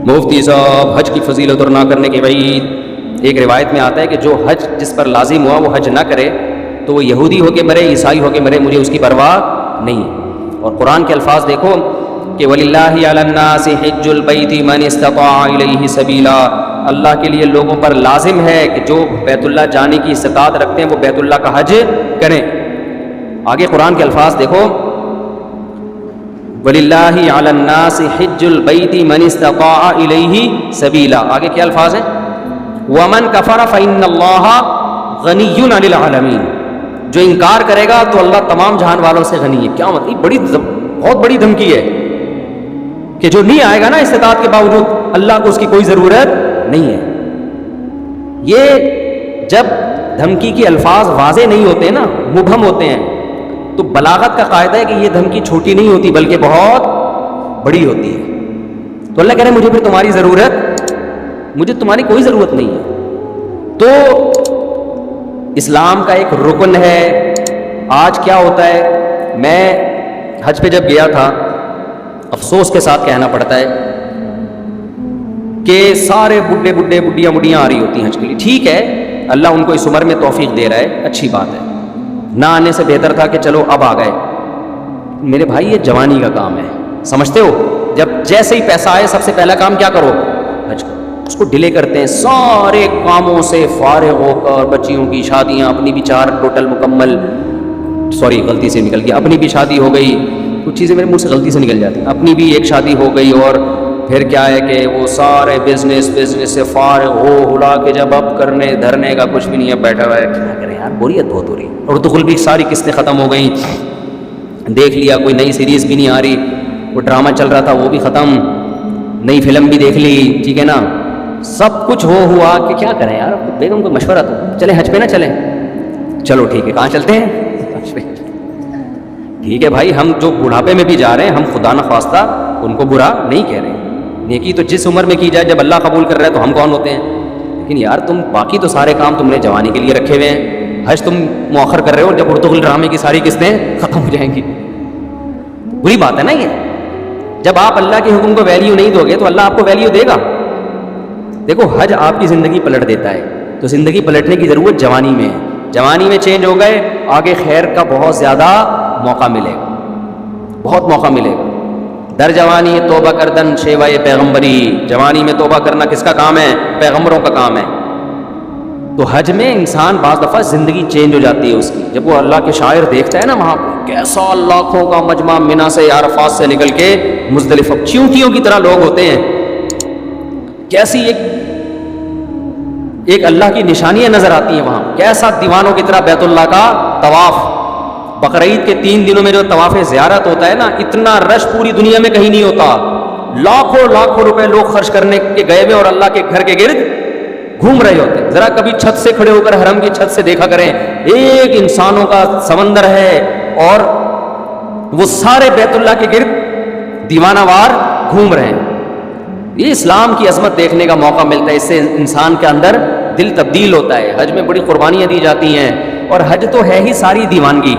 مفتی صاحب حج کی فضیلت اور نہ کرنے کی وعید۔ ایک روایت میں آتا ہے کہ جو حج جس پر لازم ہوا وہ حج نہ کرے تو وہ یہودی ہو کے مرے، عیسائی ہو کے مرے، مجھے اس کی پرواہ نہیں ہے۔ اور قرآن کے الفاظ دیکھو کہ وَلِلَّهِ عَلَى النَّاسِ حِجُّ الْبَيْتِ مَنِ اسْتَطَاعَ إِلَيْهِ سَبِيلًا، اللہ کے لیے لوگوں پر لازم ہے کہ جو بیت اللہ جانے کی استطاعت رکھتے ہیں وہ بیت اللہ کا حج کریں۔ آگے قرآن کے الفاظ دیکھو وَلِلَّهِ عَلَى النَّاسِ حِجُّ الْبَيْتِ مَنِ اسْتَطَاعَ إِلَيْهِ سَبِيلًا، آگے کیا الفاظ ہیں؟ وَمَنْ كَفَرَ فَإِنَّ اللَّهَ غَنِيٌّ عَنِ الْعَالَمِينَ، جو انکار کرے گا تو اللہ تمام جہان والوں سے غنی ہے۔ کیا مطلب؟ بہت بڑی دھمکی ہے کہ جو نہیں آئے گا نا استطاعت کے باوجود، اللہ کو اس کی کوئی ضرورت نہیں ہے۔ یہ جب دھمکی کے الفاظ واضح نہیں ہوتے نا، مبہم ہوتے ہیں، تو بلاغت کا قاعدہ ہے کہ یہ دھمکی چھوٹی نہیں ہوتی بلکہ بہت بڑی ہوتی ہے۔ تو اللہ کہہ رہے ہیں مجھے پھر تمہاری ضرورت، مجھے تمہاری کوئی ضرورت نہیں ہے۔ تو اسلام کا ایک رکن ہے۔ آج کیا ہوتا ہے، میں حج پہ جب گیا تھا، افسوس کے ساتھ کہنا پڑتا ہے کہ سارے بڈھیاں آ رہی ہوتی ہیں حج کے لیے۔ ٹھیک ہے، اللہ ان کو اس عمر میں توفیق دے رہا ہے، اچھی بات ہے، نہ آنے سے بہتر تھا کہ چلو اب آ گئے۔ میرے بھائی یہ جوانی کا کام ہے، سمجھتے ہو؟ جب جیسے ہی پیسہ آئے سب سے پہلا کام کیا کرو؟ حج کرو۔ اس کو ڈیلے کرتے ہیں، سارے کاموں سے فارغ ہو کر، بچیوں کی شادیاں، اپنی بھی 4 ٹوٹل مکمل، سوری غلطی سے نکل گیا، اپنی بھی شادی ہو گئی، کچھ چیزیں میرے منہ سے غلطی سے نکل جاتی ہیں، اپنی بھی ایک شادی ہو گئی، اور پھر کیا ہے کہ وہ سارے بزنس سے فارغ ہو ہلا کے جب اب کرنے دھرنے کا کچھ بھی نہیں ہے، بیٹھا ہوا ہے، کیا کریں یار، بوریت بہت ہو رہی ہے۔ اور دخل بھی ساری قسطیں ختم ہو گئیں، دیکھ لیا کوئی نئی سیریز بھی نہیں آ رہی، وہ ڈرامہ چل رہا تھا وہ بھی ختم، نئی فلم بھی دیکھ لی، ٹھیک ہے نا، سب کچھ ہوا کہ کیا کریں یار، بیگم کو مشورہ تو چلیں حج پہ نہ چلیں، چلو ٹھیک ہے، کہاں چلتے ہیں؟ حج پہ۔ ٹھیک ہے بھائی، ہم جو بڑھاپے میں بھی جا رہے ہیں، ہم خدا نخواستہ ان کو برا نہیں کہہ رہے، نیکی تو جس عمر میں کی جائے، جب اللہ قبول کر رہا ہے تو ہم کون ہوتے ہیں؟ لیکن یار تم باقی تو سارے کام تم نے جوانی کے لیے رکھے ہوئے ہیں، حج تم مؤخر کر رہے ہو جب ارطغرل ڈرامے کی ساری قسطیں ختم ہو جائیں گی۔ بری بات ہے نا یہ، جب آپ اللہ کے حکم کو ویلیو نہیں دو گے تو اللہ آپ کو ویلیو دے گا۔ دیکھو حج آپ کی زندگی پلٹ دیتا ہے، تو زندگی پلٹنے کی ضرورت جوانی میں ہے۔ جوانی میں چینج ہو گئے، آگے خیر کا بہت زیادہ موقع ملے گا، بہت موقع ملے گا۔ در جوانی توبہ کردن شیوائے پیغمبری، جوانی میں توبہ کرنا کس کا کام ہے؟ پیغمبروں کا کام ہے۔ تو حج میں انسان بعض دفعہ زندگی چینج ہو جاتی ہے اس کی، جب وہ اللہ کے شاعر دیکھتا ہے نا وہاں پہ کیسا لاکھوں کا مجمع منا سے عرفات سے نکل کے مزدلفہ، چیونٹیوں کی طرح لوگ ہوتے ہیں، کیسی ایک اللہ کی نشانیاں نظر آتی ہیں وہاں، کیسا دیوانوں کی طرح بیت اللہ کا طواف۔ بقرعید کے 3 دنوں میں جو طواف زیارت ہوتا ہے نا، اتنا رش پوری دنیا میں کہیں نہیں ہوتا، لاکھوں روپے لوگ خرچ کرنے کے گئے ہوئے اور اللہ کے گھر کے گرد گھوم رہے ہوتے ہیں۔ ذرا کبھی چھت سے کھڑے ہو کر حرم کی چھت سے دیکھا کریں، ایک انسانوں کا سمندر ہے اور وہ سارے بیت اللہ کے گرد دیوانہ وار گھوم رہے ہیں۔ یہ اسلام کی عظمت دیکھنے کا موقع ملتا ہے، اس سے انسان کے اندر دل تبدیل ہوتا ہے۔ حج میں بڑی قربانیاں دی جاتی ہیں، اور حج تو ہے ہی ساری دیوانگی۔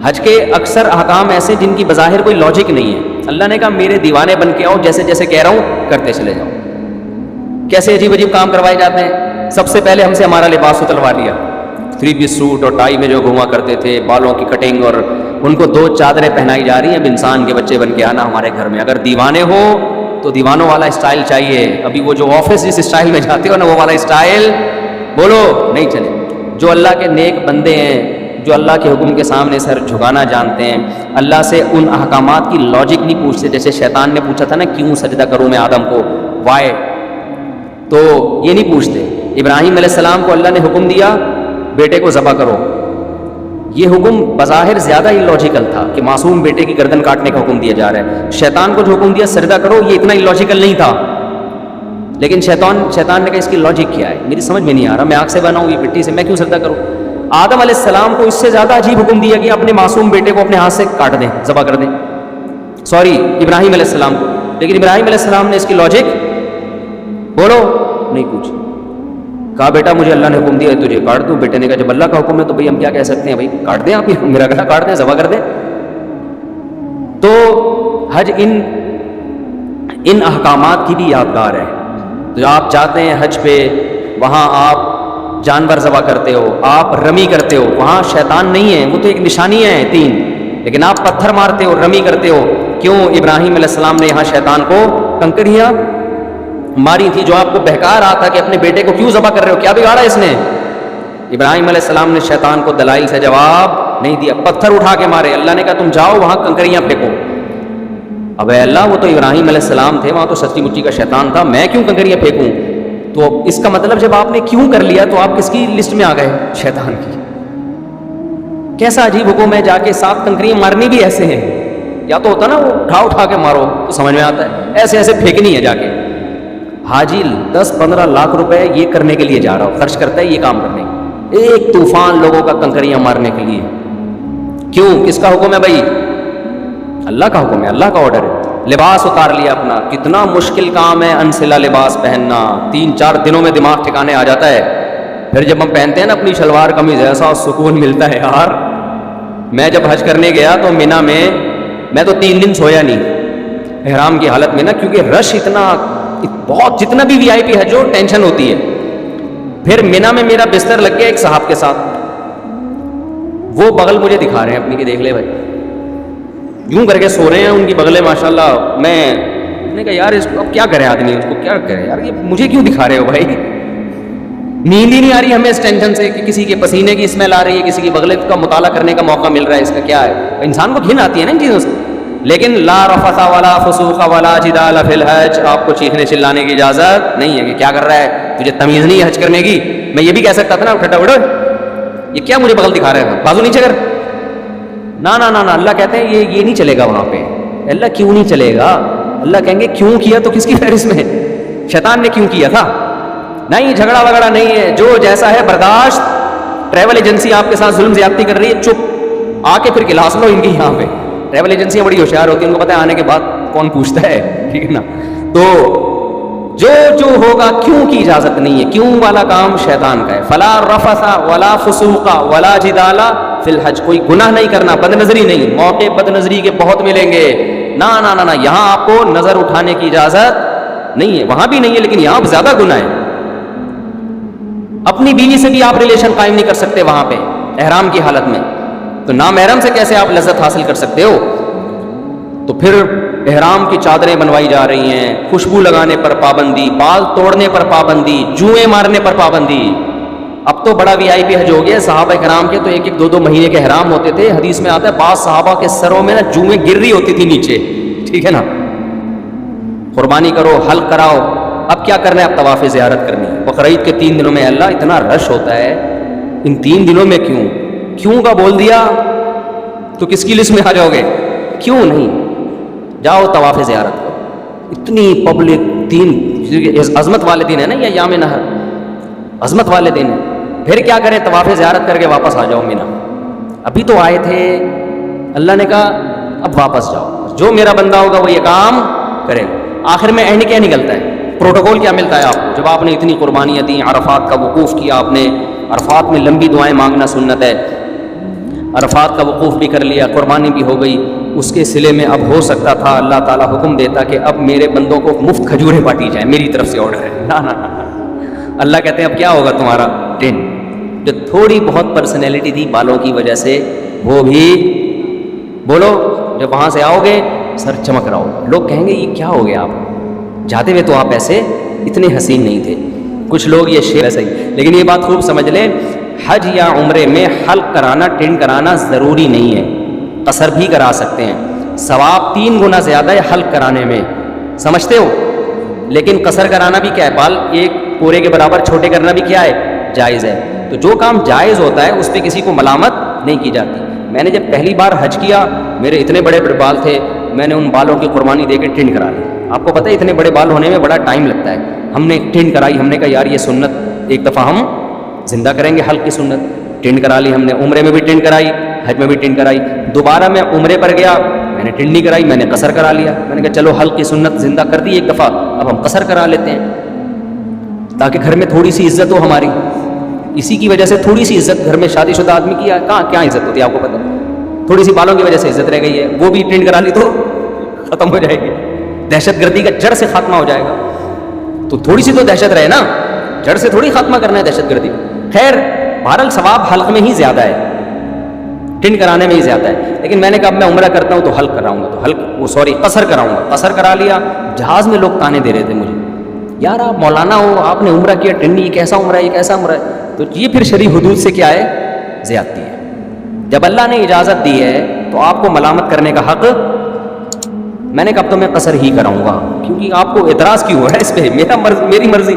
حج کے اکثر احکام ایسے جن کی بظاہر کوئی لاجک نہیں ہے، اللہ نے کہا میرے دیوانے بن کے آؤ، جیسے جیسے کہہ رہا ہوں کرتے چلے جاؤ۔ کیسے عجیب عجیب کام کروائے جاتے ہیں۔ سب سے پہلے ہم سے ہمارا لباس اتروا لیا، 3 پیس سوٹ اور ٹائی میں جو گھوما کرتے تھے، بالوں کی کٹنگ، اور ان کو 2 چادریں پہنائی جا رہی ہیں، اب انسان کے بچے بن کے آنا ہمارے گھر میں۔ اگر دیوانے ہو تو دیوانوں والا اسٹائل چاہیے، ابھی وہ جو آفس جس اسٹائل میں جاتے ہو نا، وہ والا اسٹائل بولو نہیں چلے۔ جو اللہ کے نیک بندے ہیں، جو اللہ کے حکم کے سامنے سر جھکانا جانتے ہیں، اللہ سے ان احکامات کی لاجک نہیں پوچھتے، جیسے شیطان نے پوچھا تھا نا کیوں سجدہ کروں میں آدم کو، وائے، تو یہ نہیں پوچھتے۔ ابراہیم علیہ السلام کو اللہ نے حکم دیا بیٹے کو ذبح کرو، یہ حکم بظاہر زیادہ ہی لاجیکل تھا کہ معصوم بیٹے کی گردن کاٹنے کا حکم دیا جا رہا ہے۔ شیطان کو جو حکم دیا سجدہ کرو، یہ اتنا لاجیکل نہیں تھا، لیکن شیطان نے کہا اس کی لاجک کیا ہے، میری سمجھ میں نہیں آ رہا، میں آگ سے بنا ہوں، یہ مٹی سے، میں کیوں سجدہ کروں۔ آدم علیہ السلام کو اس سے زیادہ عجیب حکم دیا کہ اپنے معصوم بیٹے کو اپنے ہاتھ سے کاٹ دیں، ذبح کر دیں، سوری ابراہیم علیہ السلام کو۔ لیکن ابراہیم علیہ السلام نے اس کی لاجک بولو نہیں پوچھی، کہا بیٹا مجھے اللہ نے حکم دیا ہے تجھے کاٹ دوں۔ بیٹے نے کہا جب اللہ کا حکم ہے تو بھائی ہم کیا کہہ سکتے ہیں، بھائی کاٹ دیں، آپ میرا گلا کاٹ دیں، ذبح کر دیں۔ تو حج ان احکامات کی بھی یادگار ہے. تو آپ جاتے ہیں حج پہ، وہاں آپ جانور ذبح کرتے ہو، آپ رمی کرتے ہو، وہاں شیطان نہیں ہے، وہ تو ایک نشانیاں ہیں 3، لیکن آپ پتھر مارتے ہو، رمی کرتے ہو. کیوں؟ ابراہیم علیہ السلام نے یہاں شیطان کو کنکریاں ماری تھی، جو آپ کو بہکا رہا تھا کہ اپنے بیٹے کو کیوں ذبح کر رہے ہو، کیا بگاڑا اس نے؟ ابراہیم علیہ السلام نے شیطان کو دلائل سے جواب نہیں دیا، پتھر اٹھا کے مارے. اللہ نے کہا تم جاؤ وہاں کنکریاں پھینکو. اب اے اللہ، وہ تو ابراہیم علیہ السلام تھے، وہاں تو سچی مچی کا شیطان تھا، میں کیوں کنکریاں پھینکوں؟ تو اس کا مطلب جب آپ نے کیوں کر لیا تو آپ کس کی لسٹ میں آ گئے؟ شیطان کی. کیسا عجیب حکم ہے، جا کے 7 کنکریاں مارنی بھی ایسے ہیں. یا تو ہوتا نا وہ اٹھا کے مارو تو سمجھ میں آتا ہے، ایسے ایسے پھینکنی ہے جا کے. حاجی 10-15 لاکھ روپے یہ کرنے کے لیے جا رہا ہو، خرچ کرتا ہے یہ کام کرنے، ایک طوفان لوگوں کا کنکریاں مارنے کے لیے. کیوں؟ کس کا حکم ہے بھائی؟ اللہ کا حکم ہے، اللہ کا آرڈر ہے. لباس اتار لیا اپنا، کتنا مشکل کام ہے انسلا لباس پہننا، 3-4 دنوں میں دماغ ٹھکانے آ جاتا ہے. پھر جب ہم پہنتے ہیں نا اپنی شلوار قمیض، ایسا سکون ملتا ہے یار. میں جب حج کرنے گیا تو مینا میں تو 3 دن سویا نہیں احرام کی حالت میں نا، کیونکہ رش اتنا بہت، جتنا بھی وی آئی پی حج ہو ٹینشن ہوتی ہے. پھر مینا میں میرا بستر لگ گیا ایک صاحب کے ساتھ، وہ بغل مجھے دکھا رہے ہیں اپنی کہ دیکھ لے بھائی، یوں کر کے سو رہے ہیں، ان کی بغلیں ماشاءاللہ. میں نے کہا یار اس کو اب کیا کرے آدمی، اس کو کیا کرے یار، یہ مجھے کیوں دکھا رہے ہو بھائی؟ نیند ہی نہیں آ رہی ہمیں اس ٹینشن سے کہ کسی کے پسینے کی اسمیل آ رہی ہے، کسی کی بغلیں کا مطالعہ کرنے کا موقع مل رہا ہے، اس کا کیا ہے؟ انسان کو گھن آتی ہے نا ان چیزوں سے. لیکن لا رفث ولا فسوق ولا جدال فی الحج، آپ کو چیخنے چلانے کی اجازت نہیں ہے کہ کیا کر رہا ہے، تجھے تمیز نہیں ہے حج کرنے کی. میں یہ بھی کہہ سکتا تھا نا ٹھٹا بڑو، یہ کیا مجھے بغل دکھا رہے ہیں، بازو نیچے کر. نہ اللہ کہتے ہیں یہ نہیں چلے گا وہاں پہ. اللہ کیوں نہیں چلے گا؟ اللہ کہیں گے کیوں کیا تو کس کی فہرست میں؟ شیطان نے کیوں کیا تھا؟ نہیں، جھگڑا وگڑا نہیں ہے، جو جیسا ہے برداشت. ٹریول ایجنسی آپ کے ساتھ ظلم زیادتی کر رہی ہے، چپ آ کے پھر کلاس لو ان کی. یہاں پہ ٹریول ایجنسیاں بڑی ہوشیار ہوتی ہیں، ان کو پتہ ہے آنے کے بعد کون پوچھتا ہے، ٹھیک ہے نا. تو جو ہوگا کیوں کی اجازت نہیں ہے، کیوں والا کام شیطان کا ہے. فلا رفث ولا فسوق ولا جدال فی الحج، کوئی گناہ نہیں کرنا، بد نظری نہیں. موقع بد نظری کے بہت ملیں گے، نہ یہاں آپ کو نظر اٹھانے کی اجازت نہیں ہے. وہاں بھی نہیں ہے لیکن یہاں زیادہ گناہ ہے. اپنی بیوی سے بھی آپ ریلیشن قائم نہیں کر سکتے وہاں پہ احرام کی حالت میں، تو نامحرم سے کیسے آپ لذت حاصل کر سکتے ہو؟ تو پھر احرام کی چادریں بنوائی جا رہی ہیں، خوشبو لگانے پر پابندی، بال توڑنے پر پابندی، جوئیں مارنے پر پابندی. اب تو بڑا وی آئی پی حج ہو گیا. صحابہ کرام کے تو 1-2 مہینے کے احرام ہوتے تھے. حدیث میں آتا ہے بعض صحابہ کے سروں میں نا جوئیں گر رہی ہوتی تھی نیچے، ٹھیک ہے نا. قربانی کرو، حلق کراؤ. اب کیا کرنا ہے؟ اب طواف زیارت کرنی ہے. بقرعید کے 3 دنوں میں اللہ اتنا رش ہوتا ہے، ان 3 دنوں میں کیوں کا بول دیا تو کس کی لسٹ میں آ جاؤ گے؟ کیوں نہیں؟ جاؤ طواف زیارت کرو. اتنی پبلک، 3 عظمت والے دن ہے نا یہ یام نہر، عظمت والے دن. پھر کیا کریں؟ طواف زیارت کر کے واپس آ جاؤ مینا. ابھی تو آئے تھے، اللہ نے کہا اب واپس جاؤ، جو میرا بندہ ہوگا وہ یہ کام کرے. آخر میں اینڈ کیا نکلتا ہے؟ پروٹوکول کیا ملتا ہے آپ کو؟ جب آپ نے اتنی قربانیاں دیں، عرفات کا وقوف کیا آپ نے، عرفات میں لمبی دعائیں مانگنا سنت ہے، عرفات کا وقوف بھی کر لیا، قربانی بھی ہو گئی. اس کے صلے میں اب ہو سکتا تھا اللہ تعالیٰ حکم دیتا کہ اب میرے بندوں کو مفت کھجوریں بانٹی جائیں، میری طرف سے آرڈر ہے. نہ اللہ کہتے ہیں اب کیا ہوگا تمہارا ٹین. جو تھوڑی بہت پرسنالٹی تھی بالوں کی وجہ سے وہ بھی بولو. جب وہاں سے آؤ گے سر چمک رہا ہو، لوگ کہیں گے یہ کیا ہو گیا، آپ جاتے ہوئے تو آپ ایسے اتنے حسین نہیں تھے. کچھ لوگ یہ شعر ایسا ہی. لیکن یہ بات خوب سمجھ لیں، حج یا عمرے میں حلق کرانا، ٹین کرانا ضروری نہیں ہے، قصر بھی کرا سکتے ہیں. ثواب 3 گنا زیادہ ہے حلق کرانے میں، سمجھتے ہو. لیکن قصر کرانا بھی کیا ہے، بال ایک پورے کے برابر چھوٹے کرنا بھی کیا ہے، جائز ہے. تو جو کام جائز ہوتا ہے اس پہ کسی کو ملامت نہیں کی جاتی. میں نے جب پہلی بار حج کیا، میرے اتنے بڑے بڑے بال تھے، میں نے ان بالوں کی قربانی دے کے ٹینڈ کرا لی. آپ کو پتہ ہے اتنے بڑے بال ہونے میں بڑا ٹائم لگتا ہے. ہم نے ٹینڈ کرائی، ہم نے کہا یار یہ سنت ایک دفعہ ہم زندہ کریں گے، حلق کی سنت. ٹینڈ کرا لی ہم نے، عمرے میں بھی ٹینڈ کرائی، حج میں بھی ٹینڈ کرائی. دوبارہ میں عمرے پر گیا، میں نے ٹینڈ نہیں کرائی، میں نے قصر کرا لیا. میں نے کہا چلو حلق کی سنت زندہ کر دی ایک دفعہ، اب ہم قصر کرا لیتے ہیں تاکہ گھر میں تھوڑی سی عزت ہو ہماری. اسی کی وجہ سے تھوڑی سی عزت گھر میں شادی شدہ آدمی کی کیا عزت ہوتی ہے آپ کو پتہ. تھوڑی سی بالوں کی وجہ سے عزت رہ گئی ہے، وہ بھی ٹینڈ کرا لی تو ختم ہو جائے گی. دہشت گردی کا جڑ سے خاتمہ ہو جائے گا. تو تھوڑی سی تو دہشت رہے نا, جڑ سے تھوڑی خاتمہ کرنا ہے دہشت گردی. خیر بہرحال ثواب حلق میں ہی زیادہ ہے, ٹنڈ کرانے میں ہی زیادہ ہے. لیکن میں نے کہا میں عمرہ کرتا ہوں تو حلق کراؤں گا, تو حلق قصر کراؤں گا. قصر کرا لیا. جہاز میں لوگ تانے دے رہے تھے مجھے, یار آپ مولانا ہو, آپ نے عمرہ کیا ٹنڈی, یہ کیسا عمرہ ہے, یہ کیسا عمرہ ہے. تو یہ پھر شرعی حدود سے کیا ہے, زیادتی ہے. جب اللہ نے اجازت دی ہے تو آپ کو ملامت کرنے کا حق. میں نے کہا اب تو میں قصر ہی کراؤں گا, کیونکہ آپ کو اعتراض کیوں ہے اس پہ, میری مرضی.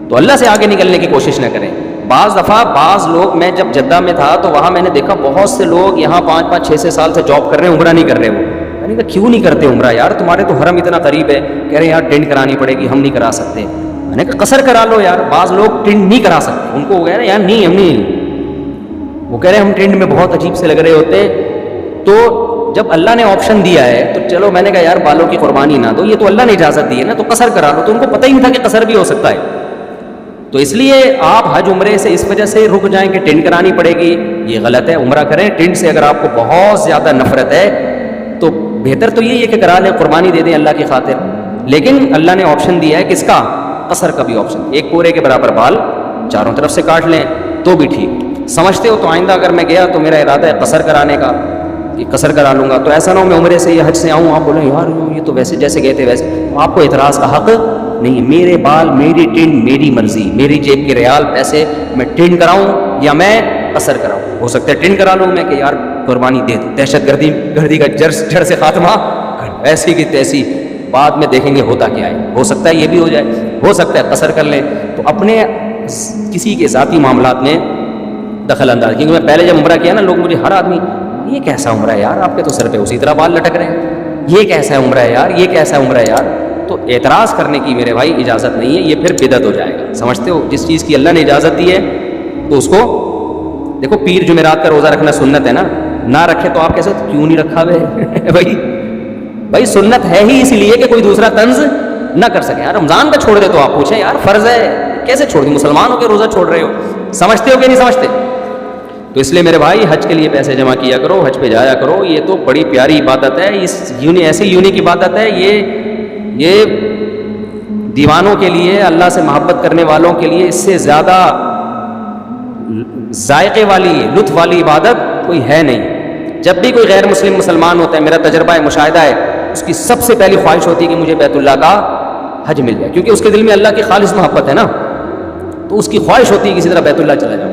تو اللہ سے آگے نکلنے کی کوشش نہ کریں. بعض دفعہ بعض لوگ, میں جب جدہ میں تھا تو وہاں میں نے دیکھا بہت سے لوگ یہاں 5-5-6 سال سے جاب کر رہے ہیں, عمرہ نہیں کر رہے. وہ میں نے کہا کیوں نہیں کرتے عمرہ یار, تمہارے تو حرم اتنا قریب ہے. کہہ رہے ہیں یار ٹینٹ کرانی پڑے گی, ہم نہیں کرا سکتے. میں نے کہا قصر کرا لو یار. بعض لوگ ٹینٹ نہیں کرا سکتے, ان کو وہ کہہ رہے ہیں یار نہیں ہم نہیں, وہ کہہ رہے ہیں ہم ٹینٹ میں بہت عجیب سے لگ رہے ہوتے. تو جب اللہ نے آپشن دیا ہے تو چلو, میں نے کہا یار بالوں کی قربانی نہ دو, یہ تو اللہ نے اجازت دی ہے نا, تو قصر کرا لو. تو ان کو پتہ ہی نہیں تھا کہ قصر بھی ہو سکتا ہے. تو اس لیے آپ حج عمرے سے اس وجہ سے رک جائیں کہ ٹینٹ کرانی پڑے گی, یہ غلط ہے. عمرہ کریں ٹینٹ سے. اگر آپ کو بہت زیادہ نفرت ہے تو بہتر تو یہی ہے کہ کرا لیں, قربانی دے دیں اللہ کی خاطر. لیکن اللہ نے آپشن دیا ہے کس کا, قصر کا بھی آپشن. ایک پورے کے برابر بال چاروں طرف سے کاٹ لیں تو بھی ٹھیک. سمجھتے ہو تو آئندہ اگر میں گیا تو میرا ارادہ ہے قصر کرانے کا, یہ قصر کرا لوں گا. تو ایسا نہ ہو میں عمرے سے یا حج سے آؤں, آپ بولیں یار یہ تو ویسے جیسے گئے تھے ویسے. تو آپ کو اعتراض کا حق نہیں ہے. میرے بال, میری ٹینٹ, میری مرضی, میری جیب کے ریال پیسے, میں ٹینٹ کراؤں یا میں قصر کراؤں. ہو سکتا ہے ٹینٹ کرا لوں میں کہ یار قربانی دے دوں, دہشت گردی کا جڑ سے خاتمہ, ایسی کی تیسی, بعد میں دیکھیں گے ہوتا کیا ہے. ہو سکتا ہے یہ بھی ہو جائے, ہو سکتا ہے قصر کر لیں. تو اپنے کسی کے ذاتی معاملات میں دخل انداز, کیونکہ میں پہلے جب عمرہ کیا نا, لوگ مجھے ہر آدمی یہ کیسا عمرہ ہے یار, آپ کے تو سر پہ اسی طرح بال لٹک رہے ہیں, یہ کیسا عمرہ ہے یار, یہ کیسا عمرہ ہے یار. تو اعتراض کرنے کی میرے بھائی اجازت نہیں ہے, یہ پھر بدعت ہو جائے گا. سمجھتے ہو, جس چیز کی اللہ نے اجازت دی ہے تو اس کو دیکھو. پیر جمعرات کا روزہ رکھنا سنت ہے نا, نہ رکھے تو آپ کیسے, کیوں نہیں رکھا بھائی, بھائی سنت ہے ہی اس لیے کہ کوئی دوسرا طنز نہ کر سکے. یار رمضان کا چھوڑ دے تو آپ پوچھیں یار فرض ہے, کیسے چھوڑ دی, مسلمان ہو کے روزہ چھوڑ رہے ہو. سمجھتے ہو کہ نہیں سمجھتے؟ تو اس لیے میرے بھائی حج کے لیے پیسے جمع کیا کرو, حج پہ جایا کرو. یہ تو بڑی پیاری عبادت ہے, اس ایسی یونیک عبادت ہے. یہ دیوانوں کے لیے, اللہ سے محبت کرنے والوں کے لیے اس سے زیادہ ذائقے والی, لطف والی عبادت کوئی ہے نہیں. جب بھی کوئی غیر مسلم مسلمان ہوتا ہے, میرا تجربہ ہے, مشاہدہ ہے, اس کی سب سے پہلی خواہش ہوتی ہے کہ مجھے بیت اللہ کا حج مل جائے, کیونکہ اس کے دل میں اللہ کی خالص محبت ہے نا. تو اس کی خواہش ہوتی ہے کسی طرح بیت اللہ چلا جاؤں.